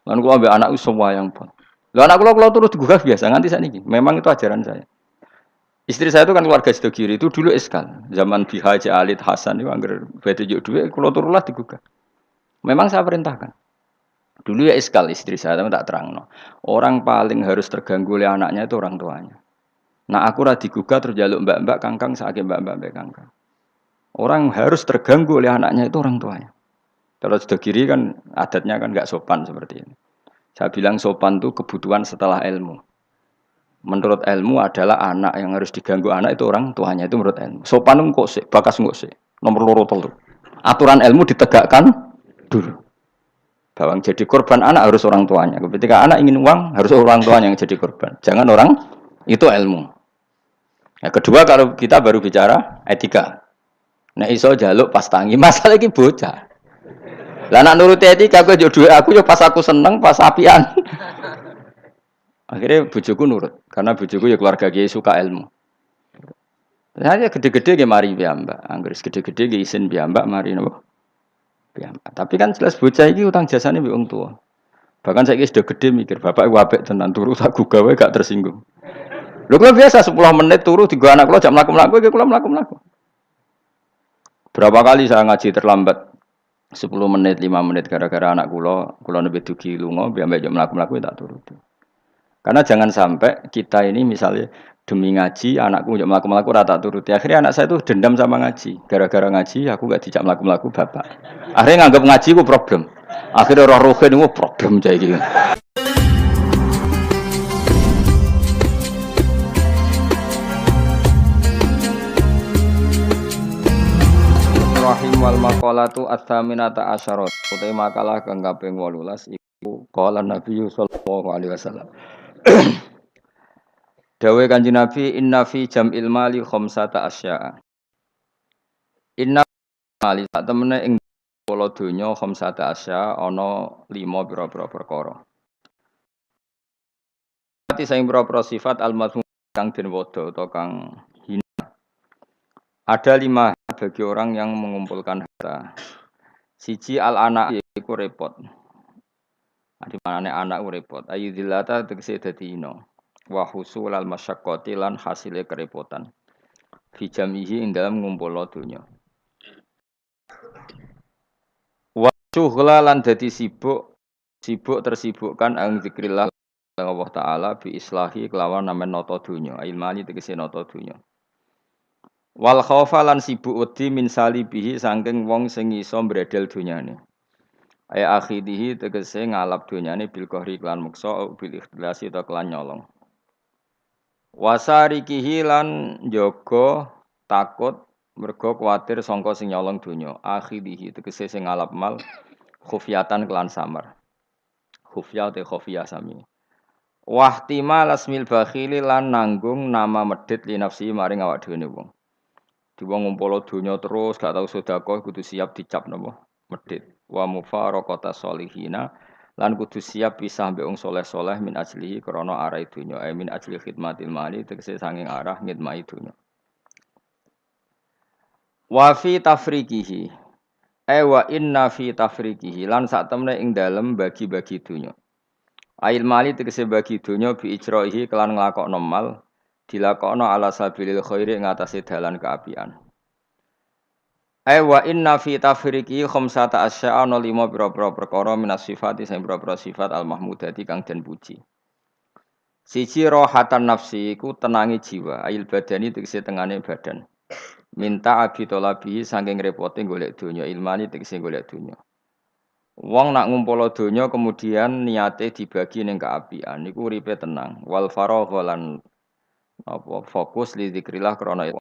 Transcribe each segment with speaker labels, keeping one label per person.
Speaker 1: Lan kula ambek anakku sembayang pun. Lho anak kula terus digugah biasa nganti sakniki. Memang itu ajaran saya. Istri saya itu kan keluarga Sidogiri itu dulu eskal. Zaman Biha Haji Alid Hasan itu anggar bete juk dhuwit kula turulah digugah. Memang saya perintahkan. Dulu ya eskal istri saya tapi tak terangno. Orang paling harus terganggu oleh anaknya itu orang tuanya. Nah aku ra digugah terus jaluk mbak-mbak kangkang sakit mbak-mbak kangkang. Orang harus terganggu oleh anaknya itu orang tuanya. Kalau sudah kiri kan adatnya kan nggak sopan seperti ini. Saya bilang sopan itu kebutuhan setelah ilmu. Menurut ilmu adalah anak yang harus diganggu anak itu orang tuanya itu menurut ilmu. Sopan kok sih, bakas kok sih. Nomor loro telu. Aturan ilmu ditegakkan dulu. Bahwa jadi korban anak harus orang tuanya. Ketika anak ingin uang harus orang tuanya yang jadi korban. Jangan orang itu ilmu. Yang kedua kalau kita baru bicara etika. Nah iso jaluk pas tangi masalah ini bocah. Lah nak nuruti etika gue jodoh aku yo pas aku seneng pas apian. Akhirnya bojoku nurut karena bojoku ya keluarga kiai suka ilmu. Saya gede-gede ge mari piyambak, anggere gede-gede ge isin piyambak mari napa? Piyambak. Tapi kan jelas bocah iki utang jasane mbek wong tua. Bahkan saya sudah gede mikir, bapak wabek tenan turu tak gugah wae gak tersinggung. Lho kula biasa 10 menit turu digo anak kula jam mlaku-mlaku iki kula mlaku-mlaku. Berapa kali saya ngaji terlambat 10 menit, 5 menit gara-gara anak kula nembe dugi lunga, biar jam mlaku-mlaku tak turuti. Karena jangan sampai kita ini misalnya demi ngaji, anakku jam mlaku-mlaku ora tak turuti. Akhirnya anak saya itu dendam sama ngaji. Gara-gara ngaji aku gak dijak mlaku-mlaku bapak. Akhirnya nganggap ngaji ku problem. Akhirnya roh rohin itu problem kayak gitu. Rahim wal maqalatu ats-tsaminata asyarat. Utai makalah kang kaping 18 iku qala Nabi sallallahu alaihi wasallam. Dawe Kanjeng Nabi inna fi jam'il mali khamsata asya'a. Inna mali sak temene ing pola donya khamsata asya'a ana 5 pira-pira perkara. Ati sing pira-pira sifat al-madhum kang den wada utawa kang hina. Ada 5 bagi orang yang mengumpulkan harta. Siji al-anak iku repot. Di manane anak repot. Ayyidillata tegese dadi hina. Wa husul al masyaqqati lan hasile kerepotan. Fi jamihi ing dalam ngumpulna donya. Wa syughla lan dadi sibuk tersibukkan ang zikrillah Allah taala bi islahi kelawan namen nata donya. Ilmani tegese nata donya. Wal khaufa lan sibuk wedi min salibihi saking wong sing iso mbredel donyane. Ay akhidihi tegese ngalap donyane bil qahri lan muksa bil ikhlasi ta kelan nyolong. Wasarikihi lan njaga takut mergo kuwatir sangka sing nyolong donya. Akhidihi tegese sing ngalap mal khufyatan kelan samar. Khufya te khofiyah sami. Wahtimal asmil bakhili lan nanggung nama medhit li nafsi maring awak dhewe wong. Di wong ngumpul donya terus gak tau sedekah kudu siap dicap napa medhit. Wa mufaraqata sholihina lan kudu siap pisah mbek wong saleh-saleh min ajlihi krana arah donya min ajli khidmatil mali tegese sanging arah ngidmai donya. Wa fi tafriqihi wa inna fi tafriqihi lan sak temene ing dalem bagi-bagi donya. Ail mali tegese bagi donya bi ijraihi kelan nglakokno mal dilakokno ala sabilil khairi ing atase dalan keapian. Wa inna fi tafriqi khamsata asya'a ana 5 pira-pira perkara minas sifati sing pira-pira sifat al mahmudati kang den puji. Siji rohatan nafsi iku tenangi jiwa, ail badani tegese tengane badan. Minta abi tolabihi saking repote golek donya, ilmani tegese golek donya. Wong nak ngumpul donya kemudian niate dibagi ning keapian niku uripe tenang. Wal faragha lan fokus li zikrillah krana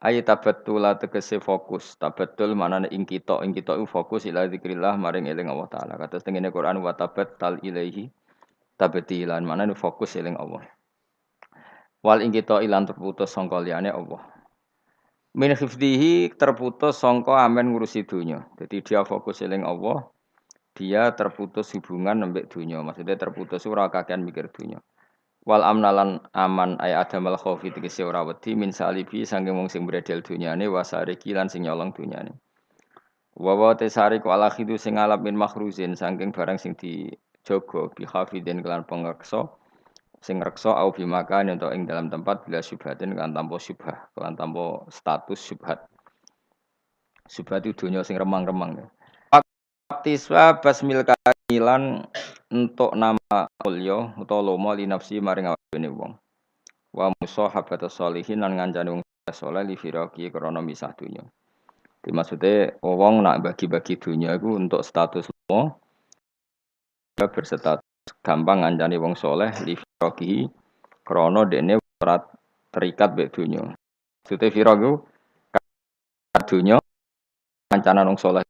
Speaker 1: ayi tabattul tegese fokus tabattul manane ing kita iku fokus ila zikrillah maring eling Allah taala kados tengene Quran wa tabattal ilaihi tabtilan manane fokus eling Allah wal ing kita ilan terputus sangka liyane Allah min hifdhihi terputus sangka amen ngurusi dunya dadi dia fokus eling Allah dia terputus hubungan mbek dunya maksudnya terputus ora kakean mikir dunya wal amnalan aman ay adamal khaufi tegese ora wedi min salibi saking wong sing bredel dunyane wasariki lan sing nyolong dunyane Wa tesari ku ala khidu sing alap min makhruzin saking barang sing dijaga bi hafidin kelan pengreksa sing reksa au bi makan ento ing dalam tempat bila syubhatin kan tanpa syubhah kelan tanpa status syubhat. Syubhat itu donya sing remang-remang. Tiswa basmil kailan entuk nama ulya utawa lomo li nafsi maring awake wong. Wa musahabatus sholihin lan ngancani wong saleh li firaqi krana misah dunya. Dimaksude wong nak bagi-bagi dunia iku untuk status lomo berstatus gampang ngancani wong saleh li firaqi krana dene ora terikat mek dunya. Maksude firaq iku dunya kancanan wong saleh.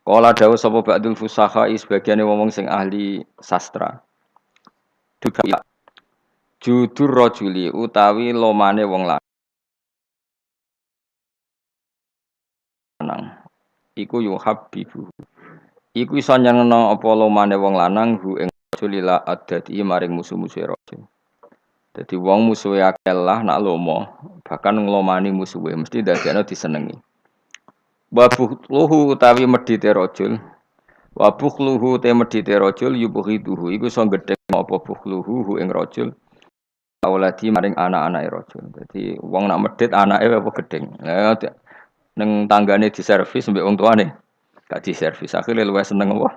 Speaker 1: Kala dawuh sapa ba'dul fusaha sebagiane wong sing ahli sastra. Duga judur rajuli utawi lomane wong lanang iku yuhabbibu. Iku iso nyenengno apa lomane wong lanang hu ing rajulila adati maring musuh-musuhe rajul. Dadi wong musuhe akeh lah nak lomo, bahkan nglomani musuhe mesti dadekno disenengi. Wa bukhluhu utawi medhite rajul. Wa bukhluhu te medhite rajul yubghiduhu iku iso gedhe apa bukhluhu hu ing rajul. Auladi maring anak-anake rajul. Dadi wong nak medhit anake apa gedeng. Lah ning tanggane diservis mbek wong tuane. Gak diservis akhire luwih seneng apa?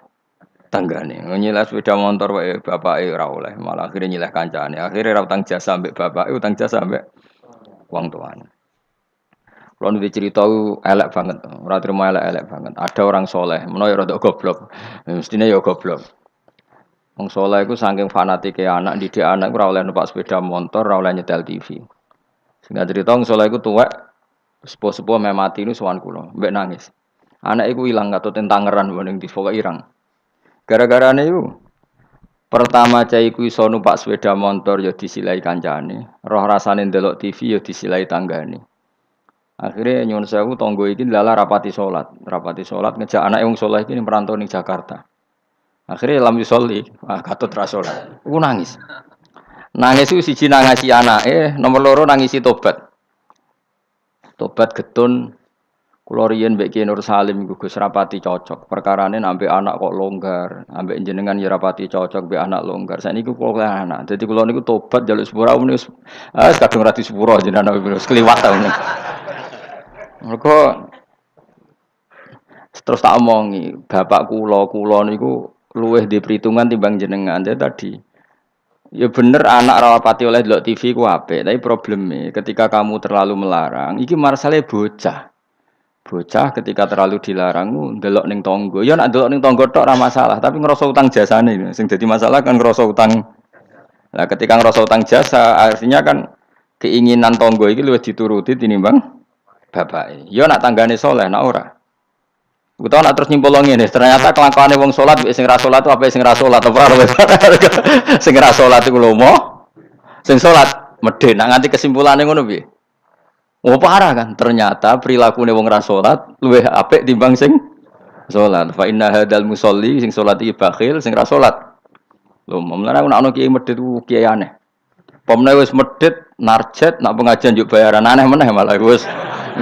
Speaker 1: Tanggane. Nyileh sepeda motor wae bapake ora oleh, malah akhire nyileh kancane. Akhire ra utang jasa mbek bapake, utang jasa mbek wong tuane. Kulo nu cerita elek banget, ora terima elek-elek banget. Ada orang soleh, menawa ya rada goblok. Mestine ya goblok. Wong soleh iku saking fanatike anak, didik anak ora oleh numpak sepeda motor, ora oleh nyetel TV. Sehingga cerita wong soleh iku tuwek sepuh-sepuh meh mati nu sowan kula, mbek nangis. Anak iku ilang katut tangeran ning di pokoke irang. Gara-garane iku pertama cah iku iso numpak sepeda motor ya disilai kancane, roh rasane ndelok TV ya disilai tanggane. Akhirnya nyuwun sewu tangga iki lala rapati salat ngejak anake wong saleh iki merantau ning Jakarta. Akhirnya lam yusolli, katut ra salat. Ku nangis. Nangis ku siji nangisi anake, nomor loro nangisi tobat. Tobat getun kula riyen mbek Ki Nur Salim iku Gus rapati cocok. Perkarane ambek anak kok longgar, ambek jenengan ya rapati cocok mbek anak longgar. Saiki kula anak. Dadi kula niku tobat njaluk sepura wis kadung ra disepuro jenengan wis kliwat ta. Mergo terus tak omongi, bapak kula niku luwih di perhitungan timbang jenengan. Jadi tadi ya bener anak rawapati oleh delok TV ku apik, tapi probleme ketika kamu terlalu melarang, iki marsale bocah. Bocah ketika terlalu dilarang ndelok ning tangga. Ya nek ndelok ning tangga tok ora masalah, tapi ngrasa utang jasane sing dadi masalah kan ngrasa utang. Nah, ketika ngrasa utang jasa artinya kan keinginan tangga iki luwih dituruti tinimbang bapak. Ya nak tanggane soleh, nak ora. Utawa nak terus nyimpul ngene, ternyata kelakuane wong salat sing ra salat apa sing ra salat apa ora. Sing ra salat iku lomo, sing salat medhe. Nak nganti kesimpulane ngono piye? Oh parah kan? Ternyata prilakune wong ra salat luwih apik timbang sing salat. Fa inna hadzal musolli sing salat iki bakhil, sing ra salat lomo. Mulane aku nak ono kiai medhit ku kiai aneh. Pomne wis medhit narjet nak pengajian yuk bayaran aneh meneh malah wis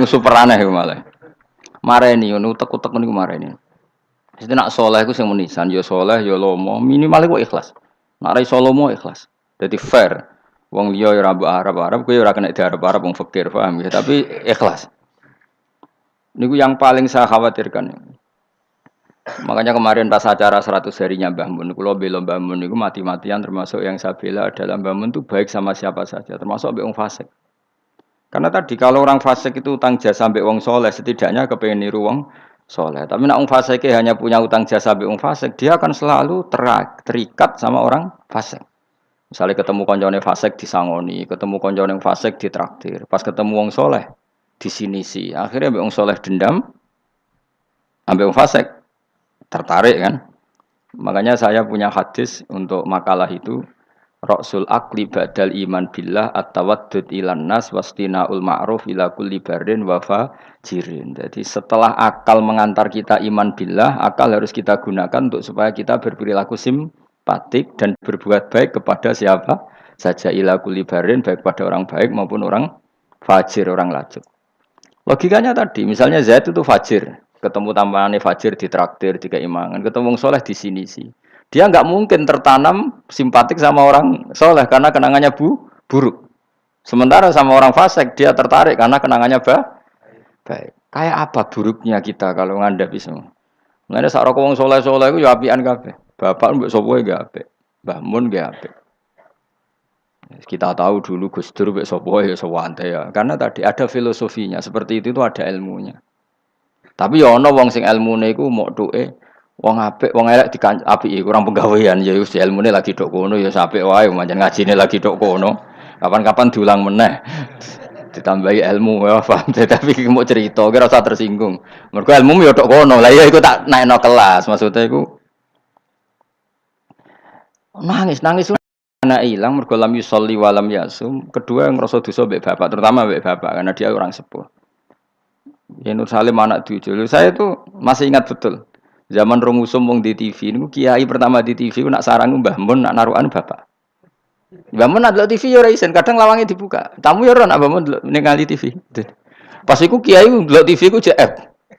Speaker 1: super aneh malah. Mareni ngono utek-utek niku mareni. Wis nak saleh iku sing menisan ya saleh ya lomo, minimal iku ikhlas. Nak ra iso lomo ikhlas. Dadi fair. Wong liya ya ora mbok arep-arep kowe ora kena diarep-arep wong fakir, paham ya, tapi ikhlas. Niku yang paling saya khawatirkan. Makanya kemarin pas acara 100 harinya Mbah Mun, kula bela Mbah Mun niku mati-matian termasuk yang saya bela adalah Mbah Mun itu baik sama siapa saja, termasuk mbek wong fasik. Karena tadi kalau orang fasik itu utang jasa sampai wong soleh, setidaknya kepengen niru wong soleh. Tapi nak wong fasik hanya punya utang jasa sampai wong fasik, dia akan selalu terikat sama orang fasik. Misalnya ketemu konjone fasik disangoni, ketemu konjone fasik ditraktir, pas ketemu wong soleh disinisi. Akhirnya wong soleh dendam, sampai wong fasik tertarik kan. Makanya saya punya hadis untuk makalah itu. Rasul akli badal iman billah at-tawaddud ilan nas wastinaul ma'ruf ila kulli barin wa fajirin. Jadi setelah akal mengantar kita iman billah, akal harus kita gunakan untuk supaya kita berperilaku simpatik dan berbuat baik kepada siapa saja ila kulli barin, baik pada orang baik maupun orang fajir, orang lajur. Logikanya tadi, misalnya Zaid itu fajir, ketemu tambahannya fajir di traktir, di keimangan, ketemu wong soleh di sini sih. Dia nggak mungkin tertanam simpatik sama orang soleh karena kenangannya buruk. Sementara sama orang fasik dia tertarik karena kenangannya baik. Kayak apa buruknya kita kalau ngandapi semua? Mengenai sarok wong soleh-soleh itu ya apian kabeh. Bapak mbok sapa ya apik. Mbah Mun ya apik. Kita tahu dulu Gus Dur mbek sapa ya sewante ya. Karena tadi ada filosofinya, seperti itu ada ilmunya. Tapi ya ana wong sing ilmune iku mok tuke wong apik, wong elek apiki kurang penggawean ya wis ilmune lagi tok kono ya apik wae pancen ngajine lagi tok kono. Kapan-kapan diulang meneh. Ditambahi ilmu ya paham tapi mau cerita kira usah tersinggung. Mergo ilmu ya tok kono. Lah iya iku tak naikno kelas maksudnya iku nangis anak hilang mergo lam yusolli wa lam yasum. Kedua yang ngrasa dosa mbek bapak, terutama mbek bapak karena dia orang sepuh. Ya Nur Salim anak tujuh. Saya itu masih ingat betul. Zaman Rongusum wong di TV niku kiai pertama di TV nak sarang Mbah Mun nak narukan bapak. Mbah Mun nak TV ya ora isen, kadang lawangnya dibuka. Tamu ya ora nak Mbah Mun ningali TV. Pas iku kiai ndelok TV ku JF.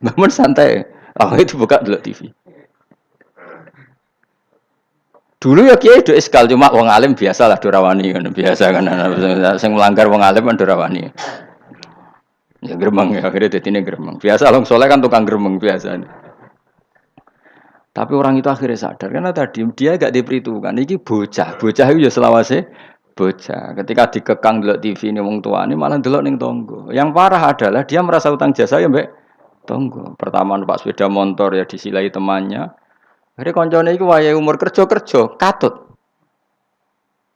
Speaker 1: Mbah Mun santai. Lawangnya dibuka ndelok TV. Dulu ya kiai do eskal cuma wong alim biasa lah dorawani kan biasa kan sing melanggar wong alim kan dorawani. Ya gremeng ya akhirnya dadine gremeng. Biasa wong soleh kan tukang gremeng biasa. Tapi orang itu akhirnya sadar karena tadi dia gak diperhitungkan. Iki bocah itu ya selawase bocah. Ketika dikekang delok TV ini wong tuane malah delok ning tonggo. Yang parah adalah dia merasa utang jasa ya mbek tonggo. Pertama numpak sepeda motor ya disilai temannya. Akhirnya koncone iku wayahe umur kerja katut.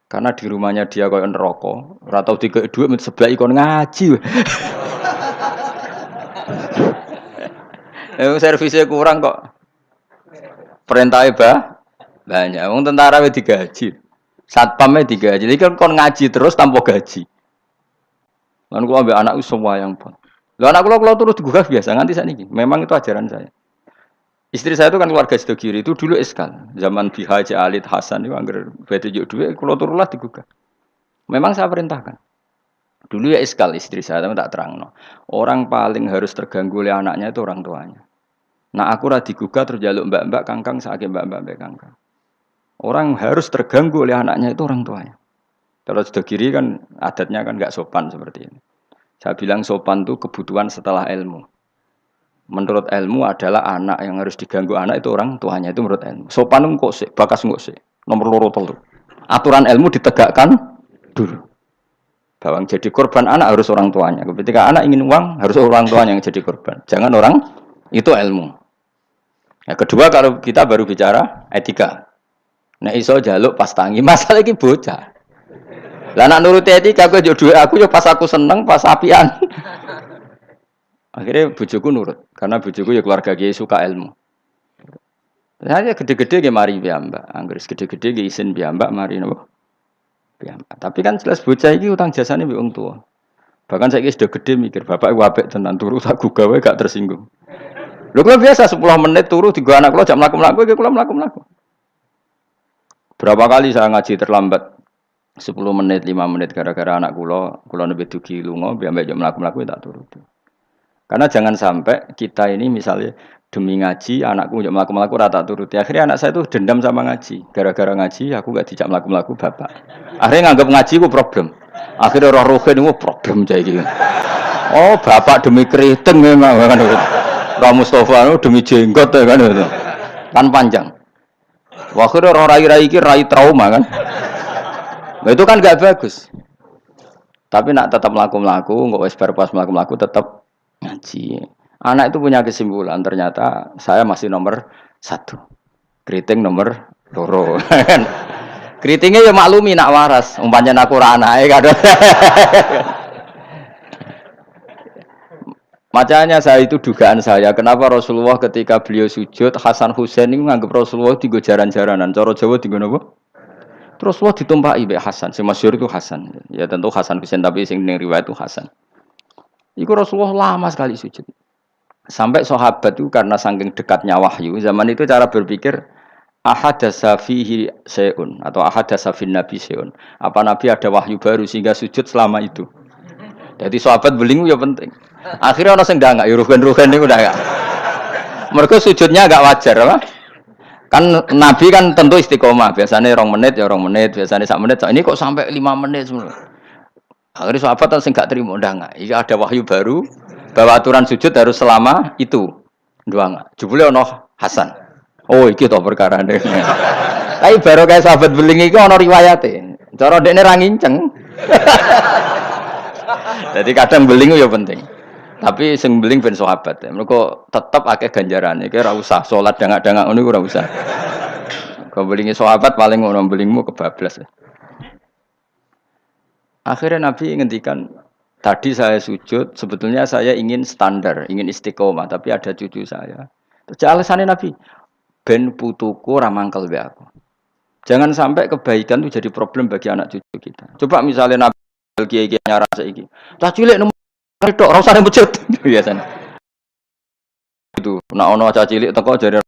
Speaker 1: Karena di rumahnya dia koyo neraka, ora tau dikek dhuwit sebelah ikon ngaji. Servisnya kurang kok. Perintahnya banyak. Wong tentara wis digaji. Satpamnya digaji. Iki kon ngaji terus tanpa gaji. Lan kula ambek anakku sembayang pun. Lah anak kula terus digugah biasa nganti sakniki. Memang itu ajaran saya. Istri saya itu kan keluarga Sidogiri itu dulu eskal. Zaman Biha Haji Alid Hasan itu anggar bete juk duit kula turulah digugah. Memang saya perintahkan. Dulu ya eskal istri saya tapi tak terangno. Orang paling harus terganggu oleh anaknya itu orang tuanya. Nah aku ra digugah terus jaluk mbak-mbak kangkang sakit mbak-mbak kangkang. Orang harus terganggu oleh anaknya itu orang tuanya. Kalau Sidogiri kan adatnya kan enggak sopan seperti ini. Saya bilang sopan itu kebutuhan setelah ilmu. Menurut ilmu adalah anak yang harus diganggu anak itu orang tuanya itu menurut ilmu. Sopan engko sik, bakas engko sik. Nomor loro telu. Aturan ilmu ditegakkan dulu. Bahwa yang jadi korban anak harus orang tuanya. Ketika anak ingin uang harus orang tuanya yang jadi korban. Jangan orang itu ilmu. Yang kedua kalau kita baru bicara etika. Nah iso jaluk pas tangi masalah iki bocah. Lah nak nuruti etika aku yo duwe aku yo pas aku seneng pas apian. Akhirnya bojoku nurut, karena bojoku ya keluarga kiai suka ilmu. Saya gede-gede ge mari piyambak, anggere gede-gede ge isin piyambak mari napa? Piyambak. Tapi kan jelas bocah iki utang jasane mbek wong tua. Bahkan saiki sudah gede mikir, bapak iku apik tenan turu tak gugah wae gak tersinggung. Lho kula biasa 10 menit turu digo anak kula jam mlaku-mlaku iki kula mlaku-mlaku. Berapa kali saya ngaji terlambat 10 menit, 5 menit gara-gara anak kula nembe dugi lunga, piyambak jam mlaku-mlaku tak turuti. Karena jangan sampai kita ini misalnya demi ngaji, anakku njak mlaku-mlaku rata turuti. Akhirnya anak saya itu dendam sama ngaji. Gara-gara ngaji aku gak dijak mlaku-mlaku bapak. Akhirnya nganggap ngaji ku problem. Akhirnya roh-rohe niku problem cah iki. Oh, bapak demi keriting memang kan. Ra Mustofa demi jenggot kan. Kan panjang. Akhirnya roh rai-rai iki rai trauma kan. Nah, itu kan gak bagus. Tapi nak tetap mlaku-mlaku, kok wis bar pas mlaku-mlaku tetap ngaji. Anak itu punya kesimpulan ternyata saya masih nomor 1. Keriting nomor 2. Keritingnya ya maklumi nak waras. Umpamanya aku ora anake kadang. Makanya saya itu dugaan saya kenapa Rasulullah ketika beliau sujud Hasan Husain ini menganggap Rasulullah digo jaran-jaranan. Cara Jawa digo napa? Rasulullah ditumpaki mbek Hasan. Sing masyhur itu Hasan. Ya tentu Hasan Husain tapi sing ning riwayat itu Hasan. Iku Rasulullah lama sekali sujud. Sampai sahabat itu karena saking dekatnya wahyu, zaman itu cara berpikir ahadasa fihi syai'un atau ahadasa fin nabi syai'un. Apa nabi ada wahyu baru sehingga sujud selama itu. Jadi sahabat beling ya penting. Akhirnya orang sing ndangak ya rugen-rugen niku ndangak. Mergo sujudnya agak wajar apa? Kan Nabi kan tentu istiqomah, biasanya 2 menit ya 2 menit, biasanya 1 menit. Ini kok sampai 5 menit semua. Akhirnya sahabat sing gak terima ndangak. Iki ada wahyu baru bahwa aturan sujud harus selama itu. Ndangak. Jebule ono Hasan. Oh, iki to perkarane. Tapi baru kayak sahabat beling iki ono riwayate. Cara dekne ra nginceng. Jadi kadang beling ya penting. Tapi sing beling ben sahabat. Mereka tetep akeh ganjarane. Iki ora usah salat dangak-dangak ngono ora usah. Kau belingi sahabat paling ngono belingmu kebablas. Akhirnya Nabi ngendikan, tadi saya sujud, sebetulnya saya ingin standar, ingin istiqomah, tapi ada cucu saya. Terus alasannya Nabi, ben putuku ramangkel be aku. Jangan sampai kebaikan itu jadi problem bagi anak cucu kita. Coba misalnya Nabi kiai-kiai nyara saiki. Cah cilik nemu tok ora usah masjid biasanya. Itu nek ana cah cilik teko jare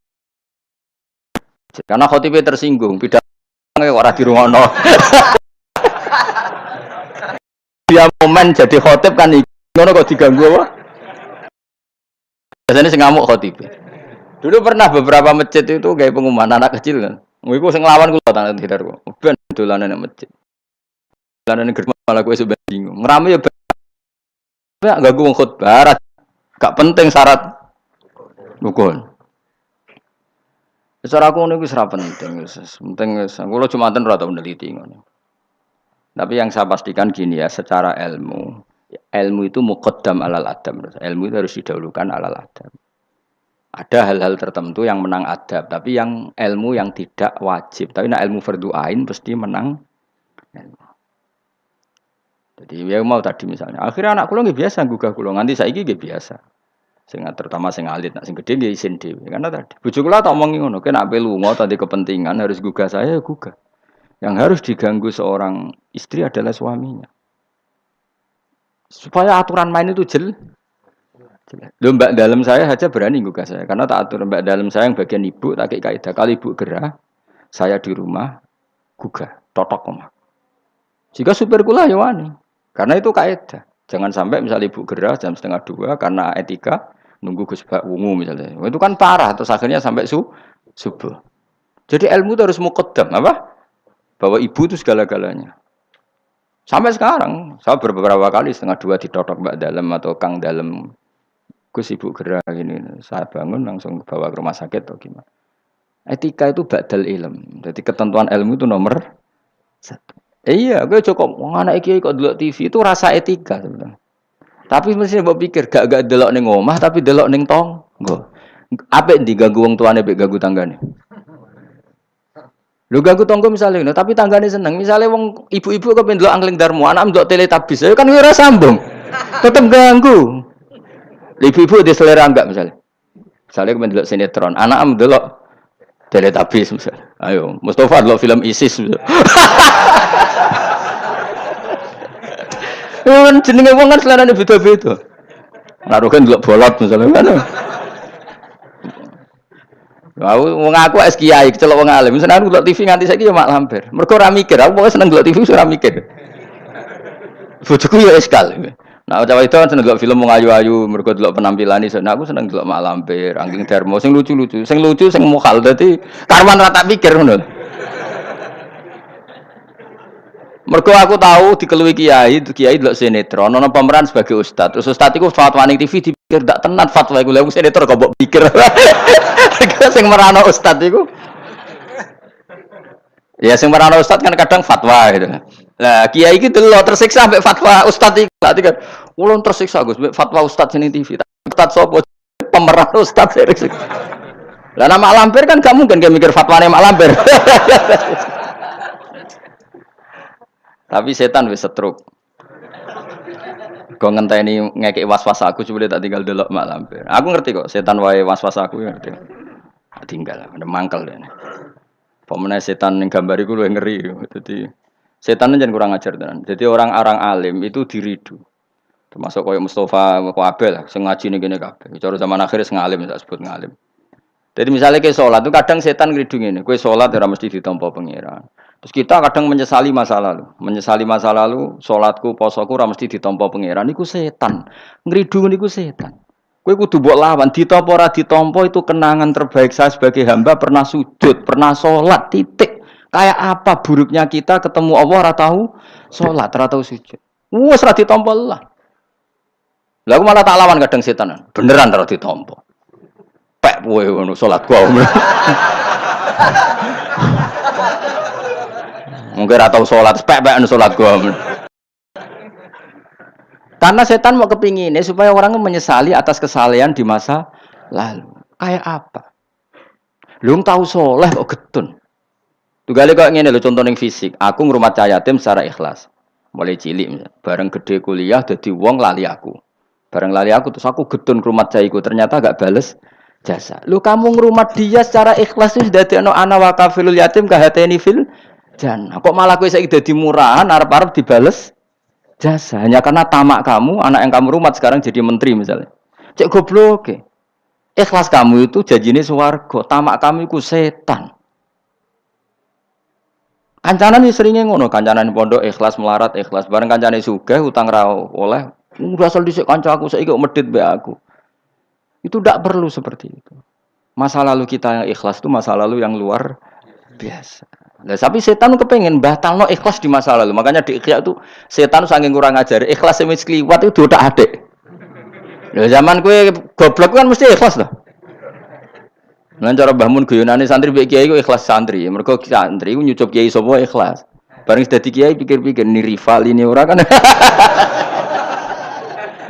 Speaker 1: karena khotibe tersinggung, pidato ora dirungokno. Dia momen jadi khotib kan ngono kok diganggu apa? Biasanya sing ngamuk khotib. Dulu pernah beberapa masjid itu kayak pengumuman anak kecil kan. Iku sing nglawan kula tangan tidarku. Ben dolanan nang masjid. Dolanan germa malah kowe sampe bingung. Ngrame ya ganggu wong khotbah. Gak penting syarat rukun. Secara aku niku wis ora penting, penting kula Jumatan ora tau neliti ngono. Tapi yang saya pastikan gini ya, secara ilmu itu muqaddam alal adab. Ilmu itu harus didahulukan alal adab. Ada hal-hal tertentu yang menang adab, tapi yang ilmu yang tidak wajib. Tapi nak ilmu fardhu ain pasti menang ilmu. Jadi ya mau tadi misalnya, akhirnya anak kula nggih biasa gugah kula, nganti saiki nggih biasa. Sing terutama sing alit, nak sing gedhe nggih isin dhewe. Karena tadi bojo kula tak omongi ngono, nek ape lunga tadi kepentingan harus gugah saya ya gugah. Yang harus diganggu seorang istri adalah suaminya. Supaya aturan main itu jelas. Loh, mbak dalam saya saja berani gugah saya. Karena tak atur mbak dalam saya yang bagian ibu, tak kaidah. Kalau ibu gerah, saya di rumah gugah, totok omah. Jika supir kula ya wani. Karena itu kaidah. Jangan sampai misalnya ibu gerah jam 1:30 karena etika nunggu Gus Bak wungu misalnya. Itu kan parah. Terus akhirnya sampai subuh. Jadi ilmu itu harus muqaddam apa? Bahwa ibu itu segala-galanya. Sampai sekarang, saya beberapa kali 1:30 ditotok mbak dalam atau kang dalam, Gus ibu gerak gini, saya bangun langsung bawa ke rumah sakit atau gimana. Etika itu ba'dal ilm. Jadi ketentuan ilmu itu nomor 1. Iya, gue cukup anak iki kok delok TV itu rasa etika sebenarnya. Tapi mesti mbok pikir gak delok ning omah tapi delok ning tangga. Apik diganggu wong tuane mek ganggu tanggane. Lho ganggu tangga misalnya, no, tapi tanggane seneng. Misalnya wong ibu-ibu kepen ndelok Angling Darmo, anak ndelok Teletubbies, ya kan ora sambung. Tetep ganggu. Ibu-ibu di selera enggak misalnya. Misalnya kepen ndelok sinetron, anak ndelok Teletubbies misalnya. Ayo, Mustafa ndelok film ISIS. Kan jenenge wong kan selerane beda-beda. Naruh kan ndelok bolot misalnya kan. Wong aku es kiai kecelok wong alim. Seneng ndelok TV nganti saiki ya mak lampir. Mergo ora mikir, aku pokoke seneng ndelok TV ora mikir. Bojoku ya eskal. Nah, cawe itu seneng ndelok film wong ayu-ayu, mergo ndelok penampilane. Nah, aku seneng ndelok mak lampir, Angling Darmo sing lucu-lucu. Sing lucu sing mokal dadi karwan ra tak pikir ngono. Mergo aku tahu dikeluwi kiai ndelok sinetron, ana pemeran sebagai ustad. Terus ustad iku fatwa ning TV dipikir ndak tenan fatwa iku. Lha sinetron kok mbok pikir. Sing merano ustad iku. Ya sing merano ustad kan kadang fatwa gitu. Lah kiai iki delok tersiksa mbek fatwa ustad iki. Berarti kan ulun tersiksa Gus mbek fatwa ustad sing TV. Ustad sapa? Pemeran ustad tersiksa. Lah nama lampir kan gak mungkin dia mikir fatwane mak lampir. Tapi setan wis setruk. Kok ngenteni ngekek was-was aku coba tak tinggal delok mak lampir. Aku ngerti kok setan wae was-was aku ya ngerti. Tinggal ada mangkel dene. Pemene setan ning gambar iku luwih ngeri. Dadi setan jangan kurang ajar tenan. Jadi orang-orang alim itu diridu. Termasuk koyo Mustafa Kabel lah sing ngaji ning kene kabeh. Cara zaman akhir sing alim tak sebut ngalim. Jadi misalnya ke sholat itu kadang setan ngridung ini. Kowe sholat ora mesti ditampa pangeran. Terus kita kadang menyesali masa lalu. Menyesali masa lalu, salatku, posoku ora mesti ditampa pangeran iku setan. Ngridu niku setan. Kowe kudu mbok lawan, ditampa ora ditampa itu kenangan terbaik saya sebagai hamba pernah sujud, pernah salat, titik. Kayak apa buruknya kita ketemu Allah ora tahu salat, ora tahu sujud. Wes ora ditampa lah. Lah aku malah tak lawan kadang setan. Beneran ora ditampa. Pek kowe ngono salat gua. Mungkin ora tau salat, pek-pekan salat gua. Karena setan mau kepinginnya supaya orang menyesali atas kesalahan di masa lalu. Kayak apa? Lu tahu soleh kok getun. Tugale kok ngene lho contoh ning fisik. Aku ngrumat cah yatim secara ikhlas. Mulai cilik misalnya. Bareng gede kuliah dadi wong lali aku. Bareng lali aku terus aku getun ngrumat cah iku ternyata gak bales jasa. Lu kamu ngrumat dia secara ikhlas wis dadekno ana wa kafilul yatim kahateni fil jannah. Kok malah kowe saiki dadi murahan arep-arep dibales jasa hanya karena tamak kamu, anak yang kamu rumat sekarang jadi menteri misalnya. Cek goblok. Ikhlas kamu itu janjine swarga, tamak kamu itu setan. Kancanan iki seringe ngono, kancanan pondok ikhlas melarat, ikhlas bareng kancane sugih utang ra oleh, udah asal dhisik kanca aku saiki kok medhit mbek aku. Itu tidak perlu seperti itu. Masa lalu kita yang ikhlas itu masa lalu yang luar biasa. Nah, tapi setan kepengen batalno ikhlas di masa lalu. Makanya di Ikhya itu setan saking kurang ajar. Ikhlas wis kliwat itu udah adik. Lha zaman kue goblok kan mesti ikhlas loh. Lan cara Mbah Mun guyonane santri mbek kiai ku ikhlas santri. Mergo santri ku nyucup kiai sapa ikhlas. Bareng dadi kiai pikir-pikir ni rival ini ora kan.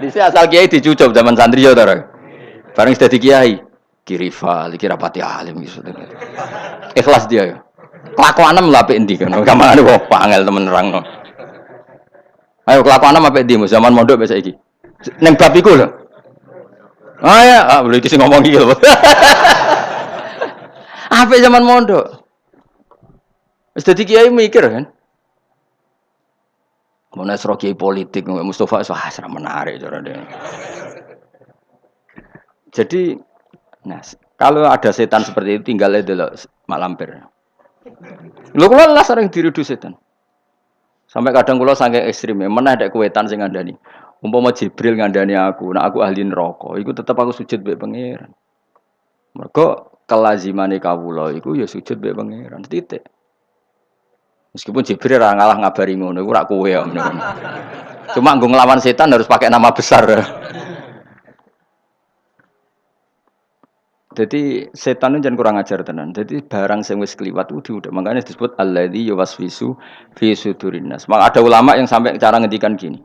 Speaker 1: Dise asal kiai dicucup zaman santri ya to. Bareng dadi kiai ki rival, iki rapati alim gitu. Ikhlas dia ya. Kelakuanem lah apik endi kan. Kamane kok pangel temen nerangno. Ayo kelakuanem apik endi zaman mondok wis saiki. Ning bab iku lho. Ah ya, boleh iki sing ngomong iki lho. Apik zaman mondok. Wis dadi kiai mikir kan. Mun esro kiai politik Mustafa ora menarik cara dia. Jadi nah, kalau ada setan seperti itu tinggal dulu mak lampir. Lho kula lah sering dirudu setan. Sampai kadang kula saking ekstrem, meneh nek kuwetan sing ngandani. Umpama Jibril ngandani aku, nek aku ahli neraka, iku tetep aku sujud mbek pangeran. Mergo kelazimane kawula iku ya sujud mbek pangeran titik. Meskipun Jibril ora ngalah ngabari ngono, iku ora kowe ya. Cuma nggo nglawan setan harus pakai nama besar. Jadi setan itu jangan kurang ajar tenan. Jadi barang sing wis kliwat itu diudah. Makanya disebut alladzi yuwaswisu fi sudurin nas. Maka ada ulama yang sampai cara ngendikan gini.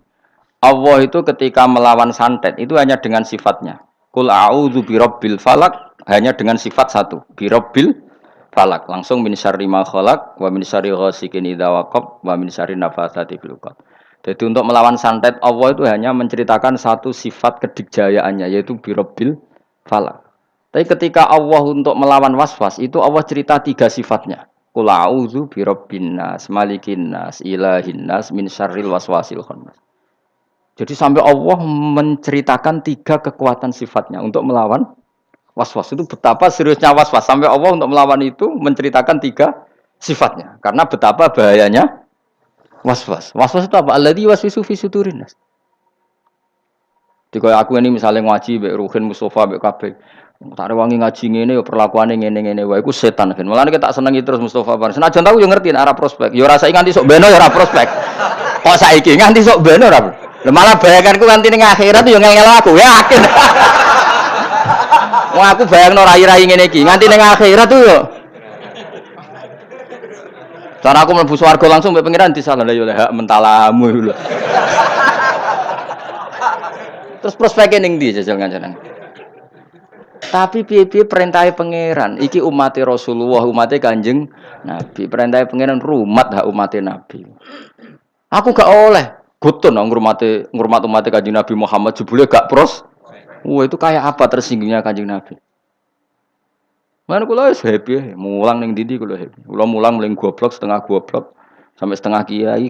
Speaker 1: Allah itu ketika melawan santet itu hanya dengan sifatnya. Qul a'udzu birabbil falaq hanya dengan sifat satu, birabbil falaq. Langsung min syarri ma khalaq wa min syarri ghasikin idza waqab wa min syarri nafatsati fil 'uqad. Jadi untuk melawan santet Allah itu hanya menceritakan satu sifat kedikjayaannya yaitu birabbil falaq. Tapi ketika Allah untuk melawan waswas itu Allah cerita tiga sifatnya. Qul a'udzu birabbin nas, malikin nas, ilahin nas, min syarril waswasil khannas. Jadi sampai Allah menceritakan tiga kekuatan sifatnya untuk melawan waswas. Itu betapa seriusnya waswas. Sampai Allah untuk melawan itu menceritakan tiga sifatnya. Karena betapa bahayanya waswas. Waswas itu apa? Alladzi yuwaswisu fi sudurin nas. Jika aku ini misalnya ngaji mbek Ruhin Mustafa mbek kabeh tak rewangi ngaji ngene yo perlakuane ngene-ngene wae iku setan kan. Mulane kita senengi terus Mustofa Bar. Senajan tahu yo ngerti arah prospek. Yo rasa nganti sok beno yo ora prospek. Kok saiki nganti sok beno ora. Lah malah bayanganku nganti ning akhirat yo ngel-ngel aku yakin. Wong aku bayangno rai-rai ngene iki nganti ning akhirat tuh yo. Cara aku mlebu swarga langsung mbek pangeran disalah yo hak mentalamu lho. Terus prospeknya ning ndi jajal kancanan. Tapi piye-piye perintah pangeran. Iki umat Rasulullah, umatnya Kanjeng Nabi. Perintah pangeran rumat hak umatnya Nabi. Aku gak oleh. Gutun ngurmat umatnya Kanjeng Nabi Muhammad jebule gak pros. Wah itu kayak apa tersinggungnya Kanjeng Nabi. Mana kula wis happy, mulang ning ndi kula happy. Kula mulang mling goblok setengah goblok sampai setengah kiai,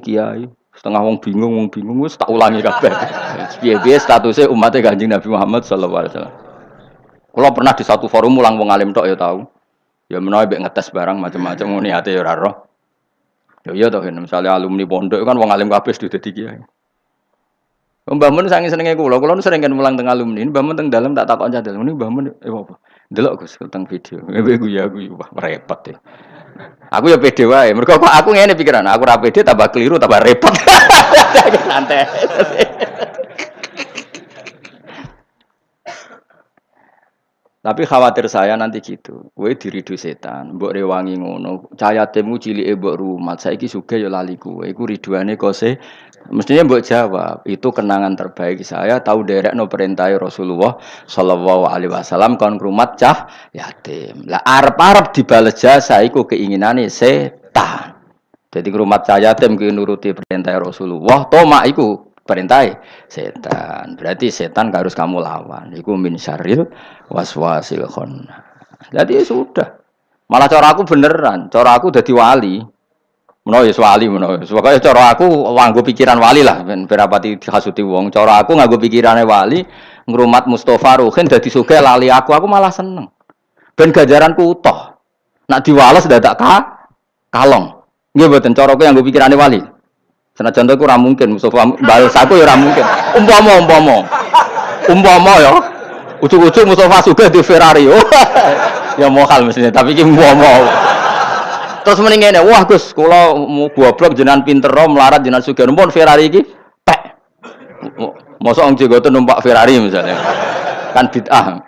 Speaker 1: setengah wong bingung wis tak ulangi kabeh. Piye-piye statusnya umatnya Kanjeng Nabi Muhammad sallallahu alaihi wasallam. Kalau pernah di satu forum ulang wong alim tok ya tahu. Ya menawa mbek ngetes barang macam-macam ngene ate ya ora roh. Ya iya toh, misalnya alumni pondok kan wong alim kabeh sudah dadi kiai. Mbah Mun saking senenge kula nu sering kan mulang teng alumni. Mbah Mun teng dalem tak takon cah dalem. Mbah Mun apa? Delok Gus teng video. Gue ya wah repot ya. Aku ya pede wae. Mergo kok aku ngene pikiran, aku ra pede tambah keliru tambah repot. Santai. Tapi khawatir saya nanti gitu. Kowe diridu setan, mbok rewangi ngono. Cahaya temu cilike mbok rumat. Saiki sugih ya lali kowe. Iku riduane kose. Mestinya mbok jawab, itu kenangan terbaik saya tahu derekno perintah Rasulullah sallallahu alaihi wasallam kon ngrumat cah yatim. Lah arep-arep dibales jasa iku keinginane setan. Jadi ngrumat cah yatim ki nuruti perintah Rasulullah, tomak iku perintah setan. Berarti setan harus kamu lawan. Iku min syarril waswasil khannas. Jadi ya sudah. Malah cara aku beneran, cara aku dadi wali. Menawa ya wali menawa. Pokoke cara aku nganggo pikiran wali lah ben berapati dihasuti wong. Cara aku nganggo pikirane wali, ngrumat Mustofa Ruhin dadi sugih lali aku malah seneng. Ben ganjaranku utuh. Nak diwales dadak kalong. Nggih mboten cara aku nganggo pikirane wali. Senajan itu ora mungkin Mustofa bales aku ya ora mungkin. Umpama ya. Ujug-ujug Mustofa sugih di Ferrari. Oh, ya mohal mestinya, tapi iki umpama. Terus mending ngene, wah Gus, kula mau goblok jenengan pinter melarat jenengan sugih numpun Ferrari iki pek. Mosok wong jenggoten numpak Ferrari misalnya. Kan bid'ah.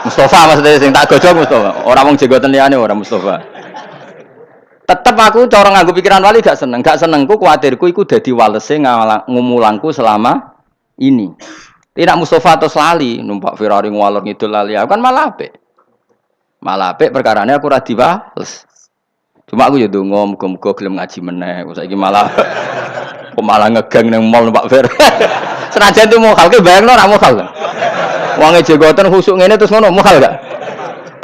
Speaker 1: Mustofa maksudnya sing tak gojok Mustofa. Ora wong jenggoten liyane ora Mustofa. Tetep aku cara nganggo pikiran wali gak seneng. Gak senengku kuwatirku iku dadi walese ngumulangku selama ini. Tidak Mustofa atau lali numpak Ferrari ngwalor ngidul lali. Aku kan malah apik. Malah apik perkarane aku ora diwales. Cuma aku ya ndonga muga-muga gelem ngaji meneh. Saiki malah kok malah ngegeng ning mall numpak Ferrari. Senajan itu mokal ke bayangno ora mokal. Wonge jenggoten khusuk ngene terus ngono mokal gak?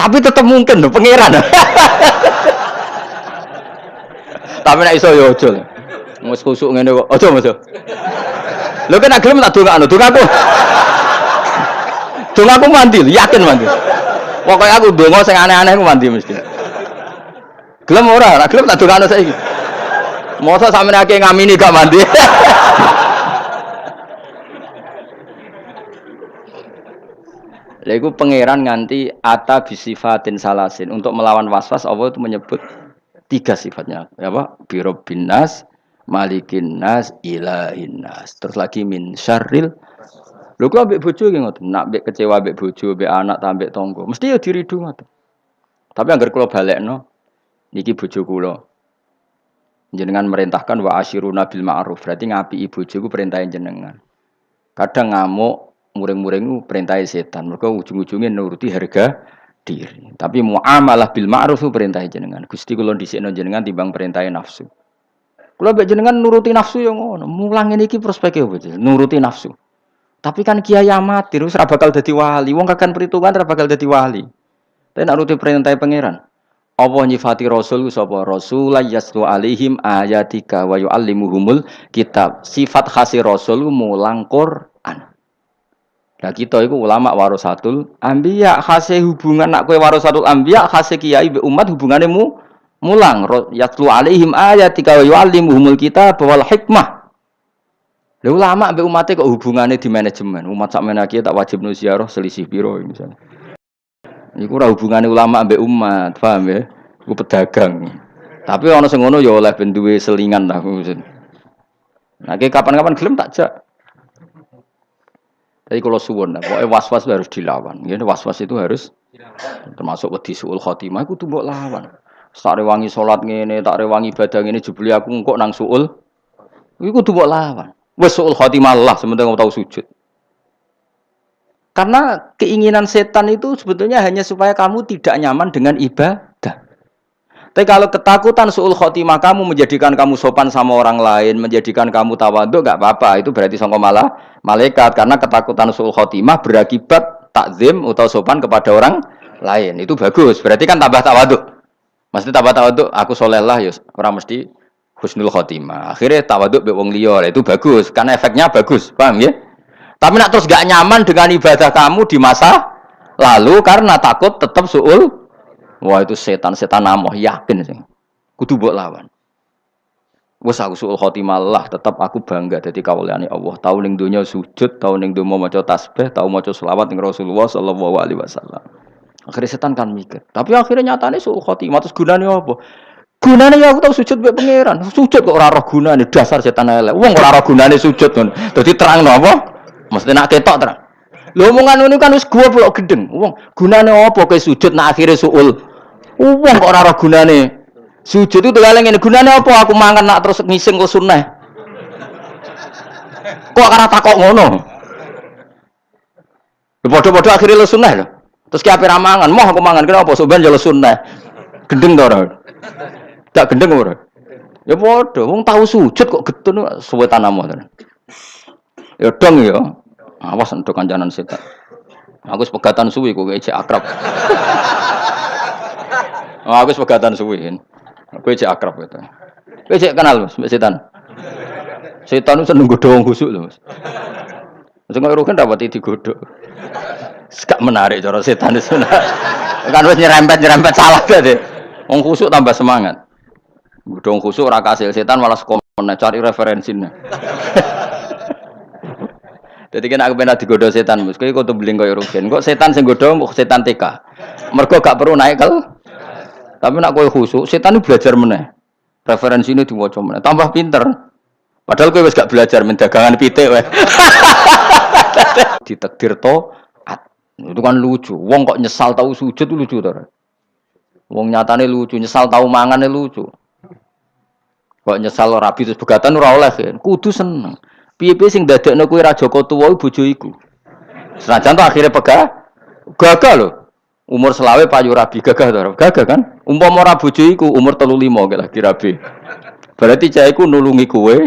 Speaker 1: Tapi tetep mungkin lho pangeran. Tapi nek iso ya aja. Wis khusuk ngene kok aja Mas. Lho kan gelem tak dongakno, dongaku. Dongaku mandi, yakin mandi. Pokoknya aku donga sing aneh-aneh aku mandi mesti. Gelem ora? Ora gelem tak dongakno saiki. Mosok sampeyan akeh ngamini gak mandi. Lha iku pangeran nganti ata bisifatin salasin. Untuk melawan waswas Allah itu menyebut 3 sifatnya. Apa? Birabbin nas, malikin nas, ilahin nas. Terus lagi min syarril. Lho kok ambek bojo ki ngoten, nak ambek kecewa ambek bojo, ambek anak ta ambek tangga, mesti ya diridu ngoten. Tapi anggar kula balekno, niki bojo kula. Jenengan merintahkan wa asyiruna bil ma'ruf, berarti ngapiki bojo ku perintah jenengan. Kadang ngamuk, muring-muring perintah setan, mergo ujung-ujunge nuruti harga diri. Tapi muamalah bil ma'ruf ku perintah jenengan. Gusti kula dhisikno jenengan timbang perintah nafsu. Kula mbek jenengan nuruti nafsu ya ngono, mulang ngene iki prospeke opo nuruti nafsu. Tapi kan kiai amatir wis ora bakal dadi wali. Wong kakan perhitungan ora bakal dadi wali. Tapi nek nuruti perintah pangeran. Apa nyifati rasul ku sapa? Rasul yaslu alaihim ayatika wa yuallimuhumul kitab. Sifat khasi rasul ku mulang Quran. Lah kita iku ulama warasatul anbiya, khase hubungan nak kowe warasatul anbiya, khase kiai mbek umat hubungane mulang yaslu alaihim ayatika wa yuallimuhumul kitab wal hikmah. Lha ulama mbek umate kok hubungane di manajemen. Umat sak menaki tak wajib ziarah selisih piro misalnya. Iku ora hubungane ulama mbek umat, paham ya? Iku pedagang. Tapi ana sing ngono ya oleh ben duwe selingan lah maksud. Nah, kapan-kapan gelem tak jak. Tapi kalau suwun, pokoknya was-was harus dilawan. Ya, was-was itu harus termasuk wedi suul khotimah itu tuh mbok lawan. Tak rewangi salat ngene, tak rewangi ibadah ngene jebule aku engko nang suul. Iku tuh mbok lawan. Wes suul khotimah lah sementing tahu sujud. Karena keinginan setan itu sebetulnya hanya supaya kamu tidak nyaman dengan ibadah. Tapi kalau ketakutan suul khotimah kamu menjadikan kamu sopan sama orang lain, menjadikan kamu tawadhu, gak apa-apa. Itu berarti sangka malah malaikat. Karena ketakutan suul khotimah berakibat takzim atau sopan kepada orang lain. Itu bagus. Berarti kan tambah tawadhu. Maksudnya tambah tawadhu, aku soleh lah, ya orang mesti husnul khotimah. Akhirnya tawaduk be wong liya, itu bagus karena efeknya bagus, paham ya? Tapi nak terus gak nyaman dengan ibadah kamu di masa lalu karena takut tetap suul. Wah itu setan namoh yakin sih. kudu mbok lawan. Wes aku suul khotimah lah, tetap aku bangga dadi kawulane Allah. Tau ning donya sujud, tau ning donya maca tasbih, tau maca selawat ning Rasulullah sallallahu alaihi wasallam. Akhirnya setan kan mikir. Tapi akhirnya nyatane suul khotimah terus gunane apa? Gunane ya aku tau sujud mbek pangeran. Sujud kok ora roh gunane, dasar setan elek. Wong ora roh gunane sujud ngono. Dadi terangno apa? Mesti nak ketok terang. Lho omongan ngono kan wis goblok gedeng. Wong gunane apa kowe sujud nak akhire suul. Wong kok ora roh gunane. Sujud itu tegaleng ngene, gunane apa aku mangan nak terus ngising kok sunah. Kok karena takok ngono. Padha-padha akhire lu sunah lho. Terus ki ape ra mangan, moh aku mangan kenapa soban yo sunah. Gendeng to ora? Tak gendeng ora? Ya padha, wong tahu sujud kok getun suwe tanamo to. Ya dong ya. Awas entuk kancanan setan. Aku wis pegatan suwi kok ejek akrab. Aku wis pegatan suwi. Kowe cek akrab itu. Kowe cek kenal Mas, mbek setan. Setan itu seneng godho wong khusuk lho, Mas. Sing kok rugen dapat digodhog. Gak menarik cara setan itu. Kan wis nyerempet salah deh. Wong khusuk tambah semangat. Godho wong khusuk ora kasil setan malah komen cari referensine. Jadi kan aku pernah digodho setan, Mas. Kowe kudu beling koyo rugen. Kok setan sing godho kok setan TK. Mergo gak perlu naik tapi nak kowe khusuk, setan itu belajar meneh. Referensi ini diwaca meneh, tambah pinter. Padahal kowe wis gak belajar mendagangan pitik wae. Ditakdir taat. Itu kan lucu. Wong kok nyesal tahu sujud itu lucu to. Wong nyatane lucu, nyesal tahu mangane lucu. Kok nyesal rabi terus begatan ora oleh kan. Kudu seneng. Piye-piye sing dadekno kowe ra Joko tuwa bojo iku. Senajan to akhire gagal lho. Umur selawe payu rabi gagah to, gagah kan? Umpama ora bojo iku umur 35 kek lagi rabi. Berarti cah iku nulungi kowe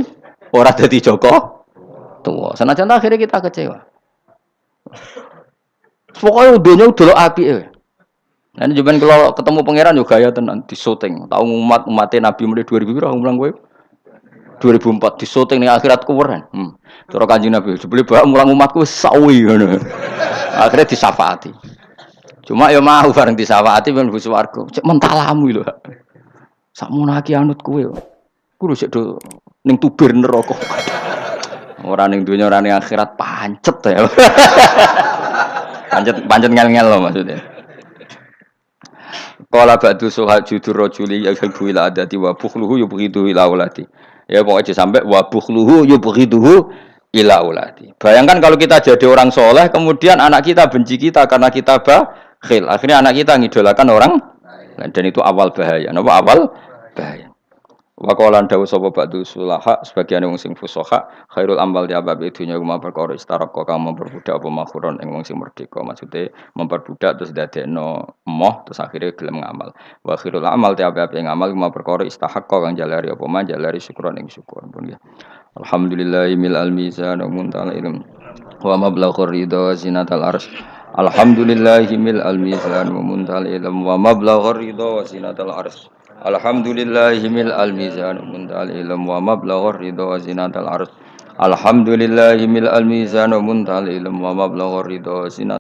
Speaker 1: ora dadi Joko tuwa. Senajan akhirnya kita kecewa. Pokoknya donya delok apike. Nah, jenengan kalau ketemu pangeran yo gaya tenan di syuting. Tahu umatnya Nabi mulai 2000 piro ulang kowe? 2004 di syuting ning akhirat kuweren. Cara Kanjeng Nabi jebule bak mulang umatku sawi ngono. Akhirnya disafaati. Cuma ya mau bareng disawaati ben mlebu swarga. Cek mentalamu lho. Sakmono aki anut kowe. Kudu sik do ning tubir neraka. Ora ning donya ora ning akhirat pancet ya. Pancet ngel-ngel lho maksudnya. Qala ba'du suhal judur rajuli yaghbu ila adati wa bukhluhu yubghidu ila aulati. Ya pokoknya sampai wa bukhluhu yubghiduhu ila aulati. Bayangkan kalau kita jadi orang soleh kemudian anak kita benci kita karena kita bakhil. Akhirnya anak kita ngidolakan orang dan itu awal bahaya. Napa awal bahaya? Wa qalan dawu sapa ba'du sulaha sebagian wong sing fusoha khairul amal di abab dunya kuma perkara istaraqqa kang memperbudak apa makhuron ing wong sing merdeka. Maksude memperbudak terus dadekno emoh terus akhirnya gelem ngamal. Wa khairul amal di abab ing amal kuma perkara istahaqqa kang jalari apa man jalari syukron ing syukur. Pun ya. Alhamdulillahi mil al mizan wa muntal ilm wa mablaghur ridha zinatal arsy. Alhamdulillahi mil al mizan wa muntal ilm wa mablaghur ridha zinatal arsy. Alhamdulillahi mil al mizan muntal ilm wa mablaghur ridha wa zinatal arsy. Alhamdulillahi mil al mizan muntal ilm wa mablaghur ridha wa zinatal